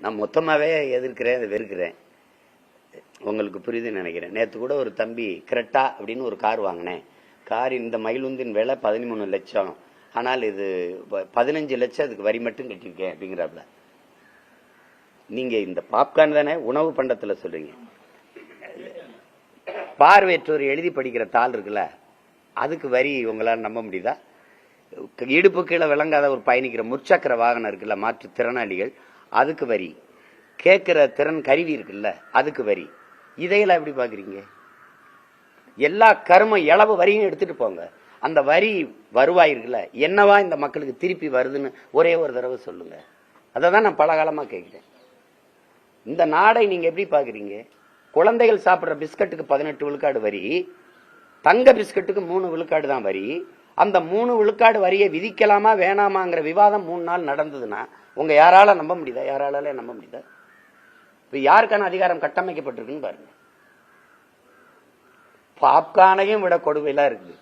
நான் மொத்தமாவே எதிர்க்கிறேன், அதை வெறுக்கிறேன். உங்களுக்கு புரியுதுன்னு நினைக்கிறேன். நேற்று கூட ஒரு தம்பி கிரெட்டா அப்படின்னு ஒரு கார் வாங்கினேன். கார் இந்த மயிலுந்தின் விலை 13 லட்சம், ஆனால் இது 15 லட்சம் அதுக்கு வரி மட்டும் கட்டியிருக்கேன் அப்படிங்கிறாப்ல. நீங்க இந்த பாப்கார்ன் தானே உணவு பண்டத்துல சொல்றீங்க. பார்வையற்றோர் எழுதி படிக்கிற தாள் இருக்குல்ல, அதுக்கு வரி உங்களால் நம்ப முடியுதா? இடுப்பு கீழே விளங்காத ஒரு பயணிக்கிற முற்சக்கர வாகனம் இருக்குல்ல, மாற்று திறனாளிகள், அதுக்கு வரி. கேட்கிற திறன் கருவி இருக்குல்ல, அதுக்கு வரி. இதையெல்லாம் எப்படி பாக்குறீங்க? எல்லா கரும இளவு வரியும் எடுத்துட்டு போங்க. அந்த வரி வருவாய் இருக்குல்ல, என்னவா இந்த மக்களுக்கு திருப்பி வருதுன்னு ஒரே ஒரு தடவை சொல்லுங்க. அததான் நான் பல காலமா கேட்கிறேன். இந்த நாடை நீங்க எப்படி பாக்குறீங்க? குழந்தைகள் சாப்பிடுற பிஸ்கட்டுக்கு 18 விழுக்காடு வரி, தங்க பிஸ்கட்டுக்கு 3 விழுக்காடு தான் வரி. அந்த 3 விழுக்காடு வரியை விதிக்கலாமா வேணாமாங்கிற விவாதம் 3 நாள் நடந்ததுன்னா உங்க யாரால நம்ப முடியுதா? யாரால நம்ப முடியுதா? இப்ப யாருக்கான அதிகாரம் கட்டமைக்கப்பட்டிருக்குன்னு பாருங்க. பாப்கார்னையும் விட கொடுமையெல்லாம் இருக்குது.